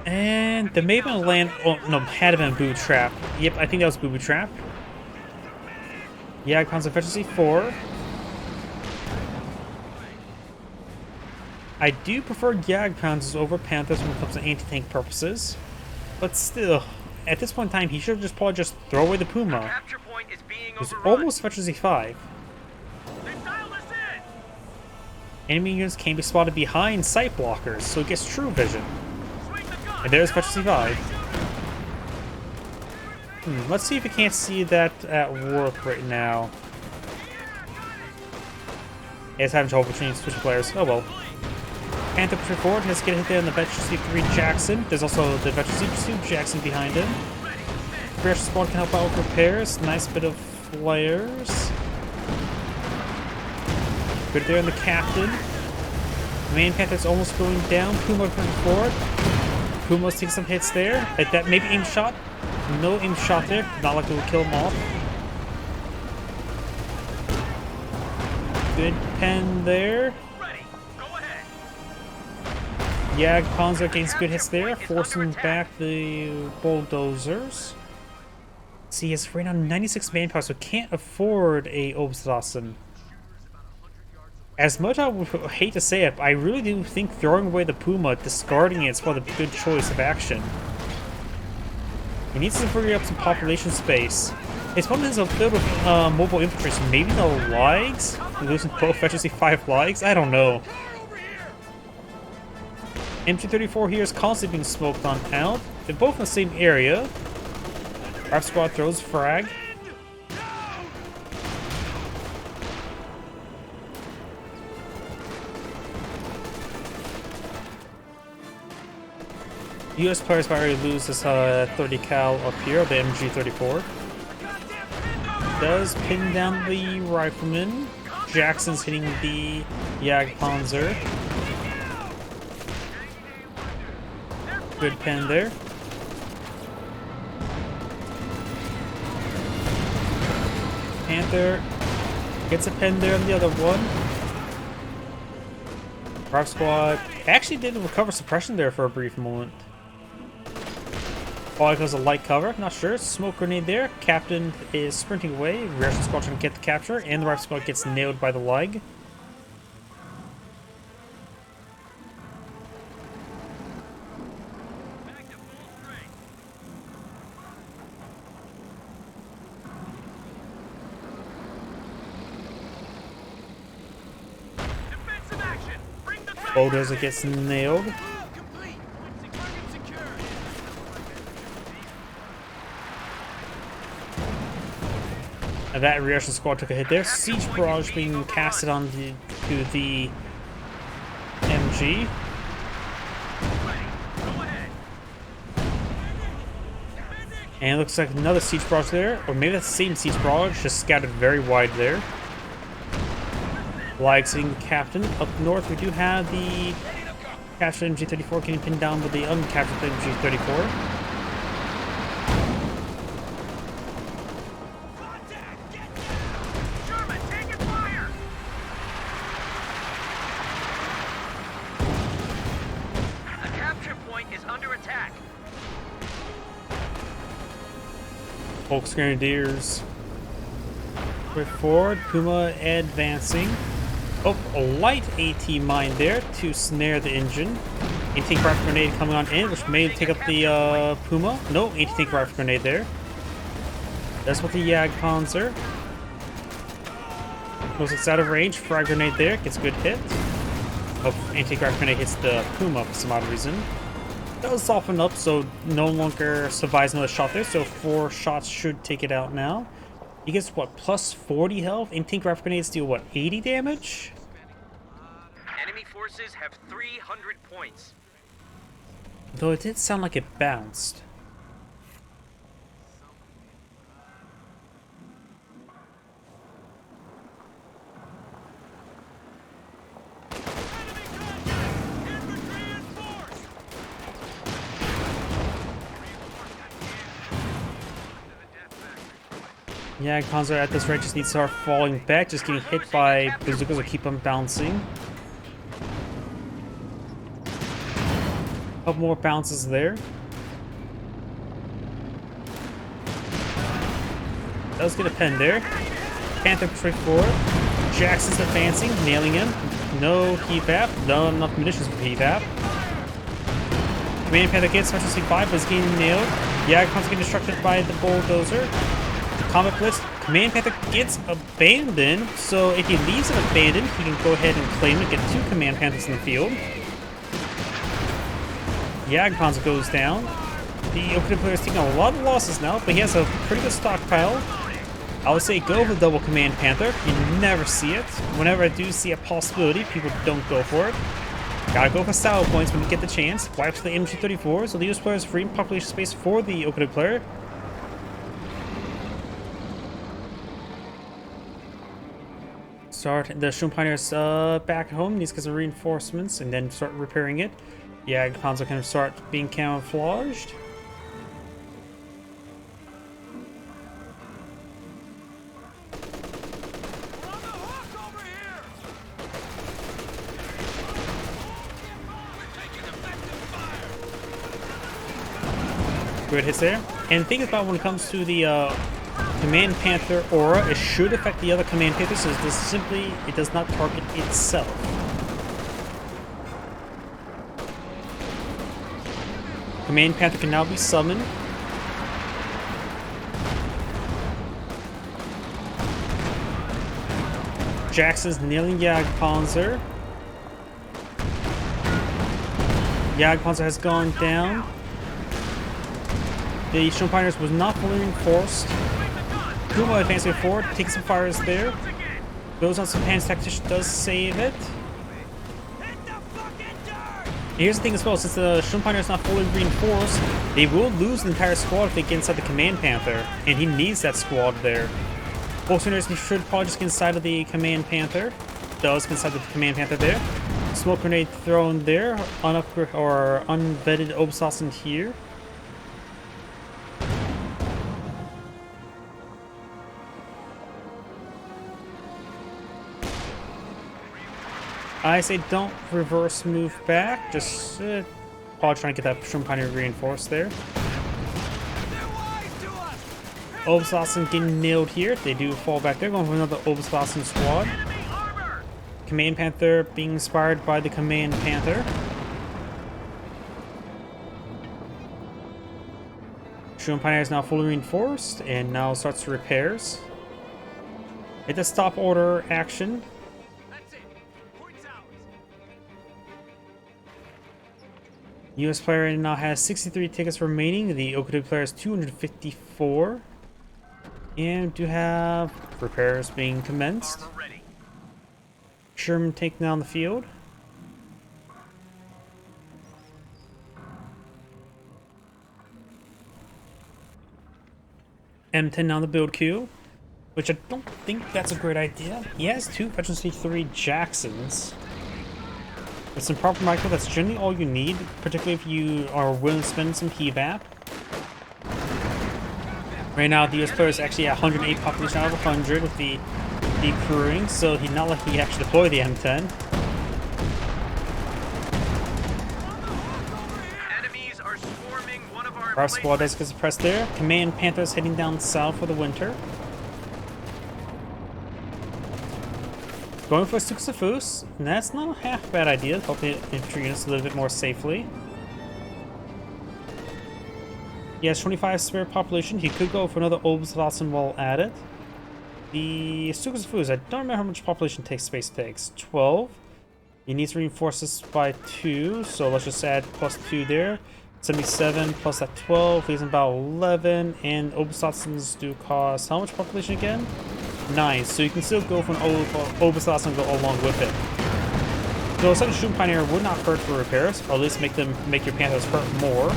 And there may have been a land. Oh, no, had been a booby trap. Yep, I think that was booby trap. Jagdpanzer efficiency 4. I do prefer Jagdpanzers over Panthers when it comes to anti-tank purposes. But still, at this point in time, he should have probably just throw away the Puma. Capture point is being It's overrun. almost efficiency 5. They've dialed us in! Enemy units can be spotted behind sight blockers, so it gets true vision. Swing the gun! And there's efficiency 5. Let's see if we can't see that at work right now. It's having trouble between switch players. Oh well. Panther pushing forward, has to get hit there on the Veteran C3 Jackson. There's also the Veteran C2 Jackson behind him. Fresh Spawn can help out with repairs. Nice bit of flares. Good there on the Captain. Main Panther's almost going down. Puma pushing forward. Puma's taking some hits there. At that maybe aim shot. No aim shot there. Not like it will kill him off. Good pen there. Ready! Go ahead! Panzer gains good hits there, forcing back the bulldozers. See, he has right now 96 manpower, so can't afford a Obstlassen. As much as I would hate to say it, I really do think throwing away the Puma, discarding it is probably the good choice of action. He needs to free up some population space. His opponent is filled with mobile infantry, so maybe the Ligs? Losing both efficiency 5 Ligs? I don't know. MG34 here is constantly being smoked on out. They're both in the same area. Graf squad throws frag. US players might already lose this 30 cal up here, the MG34. Does pin down the rifleman. Jackson's hitting the Jagdpanzer. Good pen there. Panther gets a pen there on the other one. Graf squad actually did recover suppression there for a brief moment. All goes a light cover, not sure. Smoke grenade there. Captain is sprinting away. Rear squad trying to get the capture, and the right squad gets nailed by the leg. Defensive action! Bring the Bulldozer gets nailed. complete! Target secured! And that reaction squad took a hit there. Siege barrage being casted on to the MG. Go ahead! And it looks like another siege barrage there. Or maybe that's the same siege barrage, just scattered very wide there. Lag seeing the captain. Up north, we do have the captured MG34 getting pinned down with the uncaptured MG34. Sherman, taking fire! The capture point is under attack. Volks Grenadiers. Quick forward. Puma advancing. Oh, a light AT mine there to snare the engine. Anti-tank rifle grenade coming on in, which may take up the Puma. No, anti-tank rifle grenade there. That's what the Jagdpanzer. Most it's out of range. Frag grenade there. Gets a good hit. Oh, anti-tank rifle grenade hits the Puma for some odd reason. Does soften up, so no longer survives another shot there. So 4 shots should take it out now. He gets, what, plus 40 health? And tank rifle grenades deal, what, 80 damage? Enemy forces have 300 points. Though it did sound like it bounced. Yeah, Panzer at this rate just needs to start falling back, just getting hit by bazookas will keep them bouncing. Couple more bounces there. Does get a pen there. Panther straight forward. Jackson's advancing, nailing him. No PVAP, not enough munitions for PVAP. Command Panther gets Special 5, but is getting nailed. Jagdpanzer getting destructed by the bulldozer. Combat Blitz. Command Panther gets abandoned, so if he leaves it abandoned, he can go ahead and claim it, get 2 Command Panthers in the field. Jagdpanzer goes down. The OKW player is taking a lot of losses now, but he has a pretty good stockpile. I would say go for the double Command Panther. You never see it. Whenever I do see a possibility, people don't go for it. Gotta go for style points when you get the chance. Wipes the MG34, so the US player is free population space for the OKW player. Start the Shun Pioneers back home. These guys are reinforcements, and then start repairing it. Yeah, Hanzo can start being camouflaged. Good hits there. And the thing about when it comes to the Command Panther aura, it should affect the other Command Panthers, so this simply, it does not target itself. Command Panther can now be summoned. Jackson's nailing Jagdpanzer. Jagdpanzer has gone down. The Shun Pioneers was not fully reinforced. Kuma advancing forward, taking some fires there. Goes on some hands, Tactician does save it. Here's the thing as well, since the Shun Pioneer is not fully reinforced, they will lose the entire squad if they get inside the Command Panther, and he needs that squad there. Both Soldiers should probably just get inside of the Command Panther. Does get inside the Command Panther there. Smoke grenade thrown there, unvetted Obsassin here. I say don't reverse move back, just probably trying to get that Shun Pioneer reinforced there. Obsassin getting nailed here. They do fall back. They're going for another Obsassin squad. Command Panther being inspired by the Command Panther. Shun Pioneer is now fully reinforced and now starts repairs. Hit the stop order action. US player now has 63 tickets remaining. The OKW player has 254. And do have repairs being commenced. Sherman taking down the field. M10 on the build queue, which I don't think that's a great idea. He has 2 Veteran C3 Jacksons. With some proper micro, that's generally all you need, particularly if you are willing to spend some PVAP. Right now, the US player is actually at 108 population out of 100 with the crewing, so he's not like he actually deploy the M10. Enemies are swarming one of our Squad does get suppressed there. Command Panther is heading down south for the winter. Going for a Suxafus, and that's not a half bad idea to help the infantry units a little bit more safely. He has 25 spare population. He could go for another Obsassin while at it. The Suxafus, I don't remember how much population space takes. 12. He needs to reinforce this by 2, so let's just add +2 there. 77 plus that 12 leaves about 11, and Obusassins do cost how much population again? 9, so you can still go for an Obusassin and go along with it. So a second Shun Pioneer would not hurt for repairs, or at least make your Panthers hurt more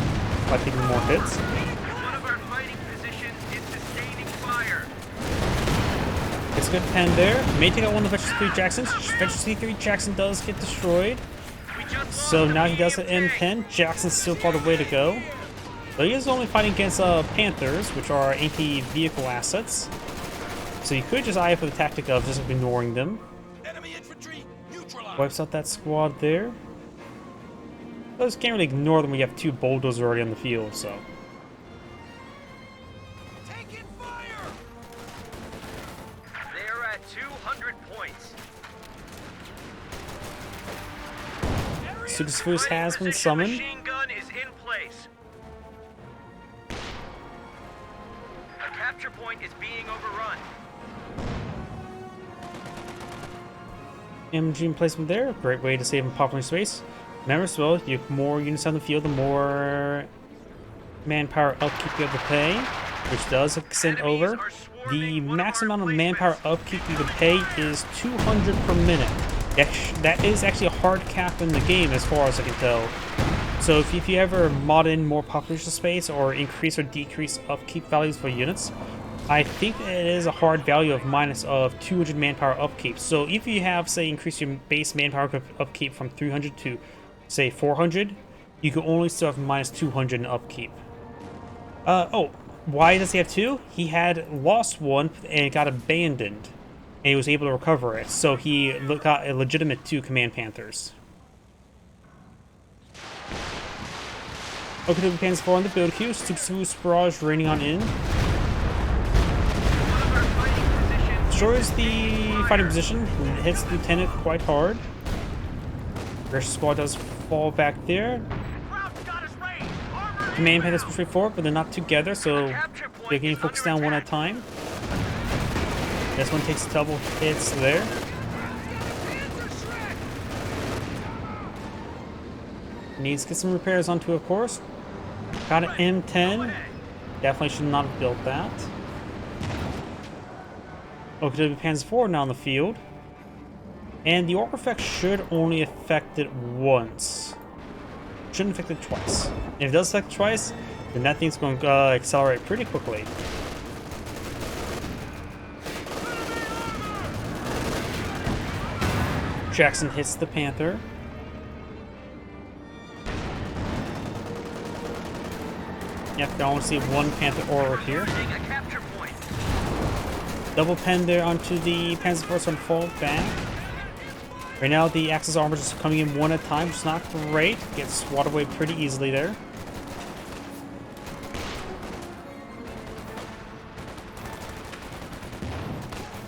by taking more hits. One of our fighting positions is sustaining fire. It's a good pen there. May take out one of the Veteran C3 Jacksons. Veteran C3 Jackson does get destroyed. So now he does an M10. Jackson's still far the way to go. But he is only fighting against Panthers, which are anti-vehicle assets. So you could just eye for the tactic of just ignoring them. Enemy infantry neutralized. Wipes out that squad there. I just can't really ignore them when you have 2 bulldozers already on the field, so. Taking fire. They are at 200 points. Sugus has been Precision summoned. machine gun is in place. A capture point is being overrun. MG placement there. Great way to save population space. Remember as well, the more units on the field, the more manpower upkeep you have to pay, which does extend over. The maximum amount of manpower upkeep you can pay is 200 per minute. That is actually a hard cap in the game as far as I can tell. So if you ever mod in more population space or increase or decrease upkeep values for units, I think it is a hard value of minus of 200 manpower upkeep. So if you have, say, increase your base manpower upkeep from 300 to, say, 400, you can only still have minus 200 in upkeep. Oh, why does he have two? He had lost one and it got abandoned, and he was able to recover it. So he got a legitimate 2 Command Panthers. OKW Panthers 4 on the build queue. Sugus Barrage raining on in. Destroys the fighting position. Hits the Lieutenant quite hard. Rush Squad does fall back there. Command Panthers push straight forward, but they're not together, so they're getting focused down one at a time. This one takes double hits there. Needs to get some repairs onto it, of course. Got an M10. Definitely should not have built that. OKW Panzer 4 now in the field. And the Orc effect should only affect it once. Shouldn't affect it twice. If it does affect it twice, then that thing's going to accelerate pretty quickly. Jackson hits the Panther. Yep, I only see one Panther aura here. Double pen there onto the Panzer Force on fall back. Right now, the Axis armor just coming in one at a time, which is not great. Gets swatted away pretty easily there.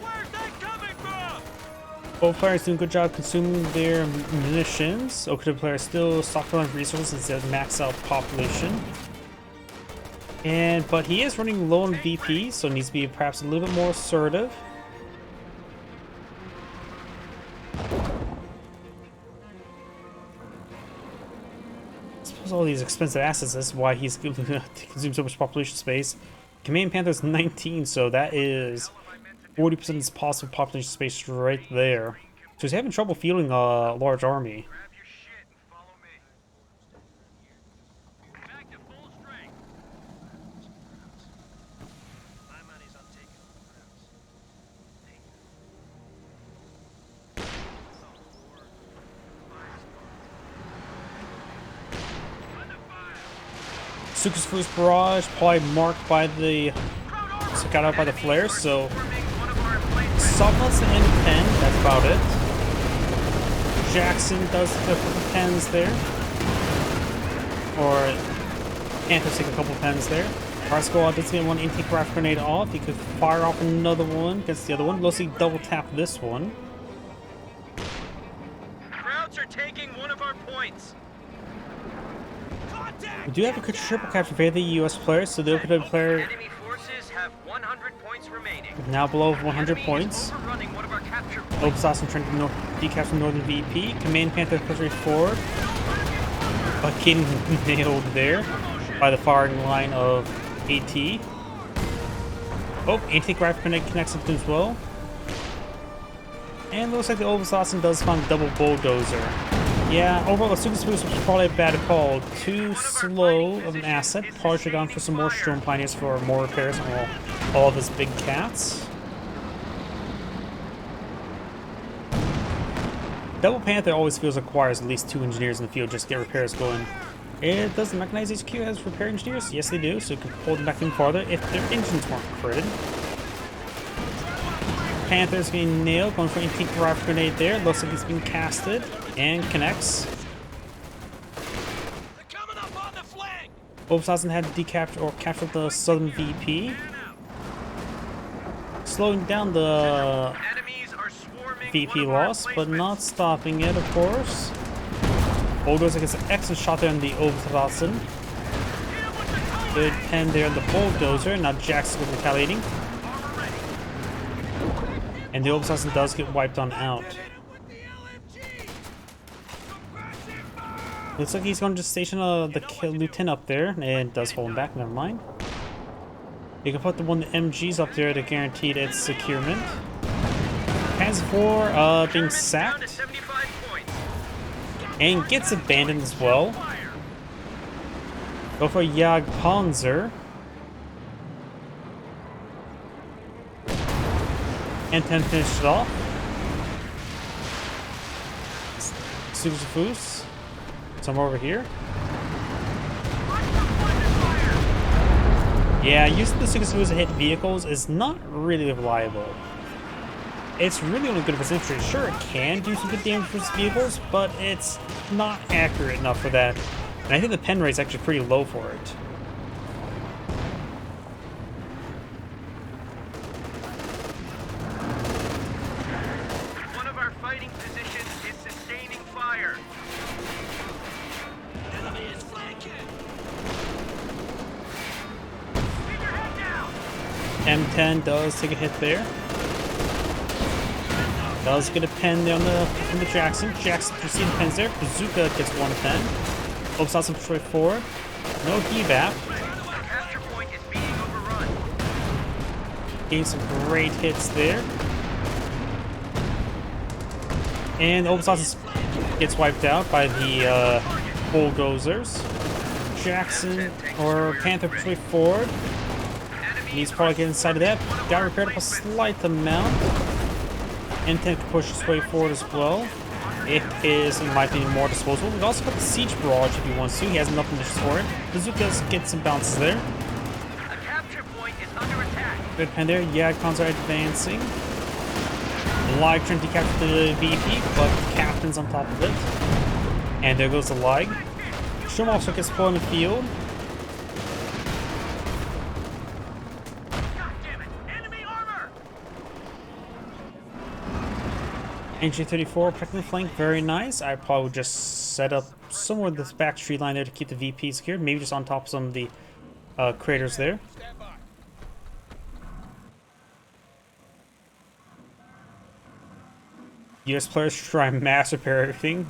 Where's that coming from? Both players doing a good job consuming their munitions. OKW players still stockpiling resources instead of max out population. But he is running low on VP, so needs to be perhaps a little bit more assertive. All these expensive assets, that's why he's consumed so much population space. Command Panther's 19, so that is 40% of his possible population space right there. So he's having trouble fielding a large army. Grab your shit and follow me. Back to full strength. My money's on taking on the Krauts. Sugus Barrage probably marked by the got out by the flares, so Spotles and M10, that's about it. Jackson does a couple pens there. Or Panthers take a couple pens there. Our squad does get one intake Graf grenade off. He could fire off another one against the other one. Mostly double tap this one. Krauts are taking one of our points. We do have a triple capture for the US players, so the OKW player Enemy forces have 100 points remaining. now below 100 Enemy is points. overrunning one of our capture points. Obsassin trying to decapture Northern VP. Command Panther pushing forward. But getting nailed there by the firing line of AT. Oh, anti-Graf connects up as well. And looks like the Obsassin does find a double bulldozer. Yeah, overall the Sugus Boost was probably a bad call. Too slow of an asset. Probably should have gone for some more Storm Pioneers for more repairs on all of his big cats. Double Panther always feels requires at least 2 engineers in the field just to get repairs going. It does the Mechanized HQ has repair engineers? Yes, they do, so you can pull them back in farther if their engines weren't critted. Panther's getting nailed, going for an antique Graf grenade there. Looks like he's been casted and connects. They're coming up on the flank. Obsassin had to decapture or capture the southern VP. Slowing down the Enemies are swarming VP one of our loss, but not emplacements. stopping it, of course. Bulldozer gets an excellent shot there on the Oberhausen. Good pen there on the Bulldozer. Now Jackson's retaliating. And the Oberhausen does get wiped on out. Looks like he's going to just station the lieutenant up there, and it does hold him back. Never mind. You can put the one of the MGs up there to guarantee its securement. Has for being sacked and gets abandoned as well. Go for Jagdpanzer. And 10 finished it off. Sugafus. Somewhere over here. Yeah, using the Sugafus to hit vehicles is not really reliable. It's really only good for infantry. Sure, it can do some good damage for vehicles, but it's not accurate enough for that. And I think the pen rate is actually pretty low for it. One of our fighting positions is sustaining fire. Enemy is flanking! Keep your head down! M10 does take a hit there. Does get a pen there on the Jackson. Jackson proceeds the pens there. Bazooka gets one pen. Oberhausen push forward. No evap. Capture point is being overrun. Gave some great hits there. And Oberhausen gets wiped out by the bulldozers. Jackson or Panther push forward. Needs to probably get inside of that. Got repaired up a slight amount. M10 can push his way forward as well. It is, in my opinion, more disposable. We've also got the Siege Barrage if he wants to. He has enough conditions for it. Bazookas get some bounces there. A capture point is under attack. Good pen there. Jagdpanzer are advancing. Lig trying to capture the VP, but the captain's on top of it. And there goes the Lig. Sturm also gets put on the field. God damn it! Enemy armor! NG34 protecting the flank, very nice. I probably would just set up somewhere this back tree line there to keep the VP secured. Maybe just on top of some of the craters there. Stand by. US players try and mass repair everything.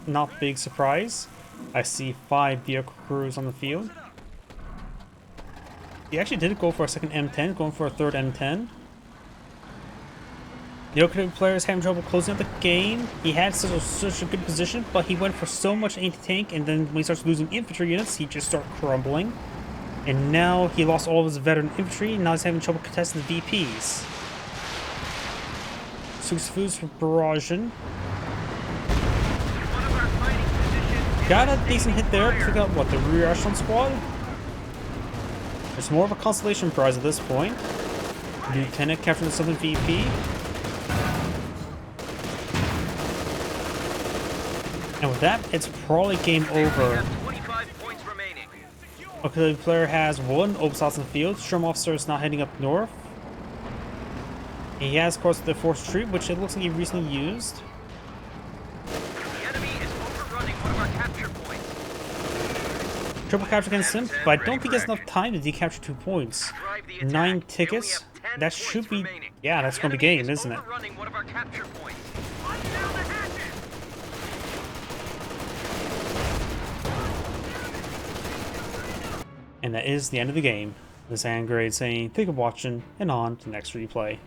Not big surprise. I see 5 vehicle crews on the field. He actually did go for a second M10, going for a third M10. The OKW player is having trouble closing out the game. He had such a good position, but he went for so much anti-tank, and then when he starts losing infantry units, he just starts crumbling. And now he lost all of his veteran infantry, and now he's having trouble contesting the VPs. 6 foods for barraging. One of our fighting positions Got a decent hit there. Took out, what, the rear echelon squad? There's more of a consolation prize at this point. Lieutenant capturing the Southern VP. And with that, it's probably game over. have 25 points remaining. Okay, the player has 1 Oberhausen field. Sturm officer is now heading up north. He has, of course, the force troop, which it looks like he recently used. The enemy is overrunning one of our capture points. Triple capture against him, but I don't think he has enough time to decapture 2 points. Drive the attack. 9 We only tickets. have 10 That points should be... remaining. Yeah, that's The going to be enemy game, is isn't it? overrunning one of our capture points. Button down the hatches. And that is the end of the game. This is Grade saying, thank you for watching, and on to the next replay.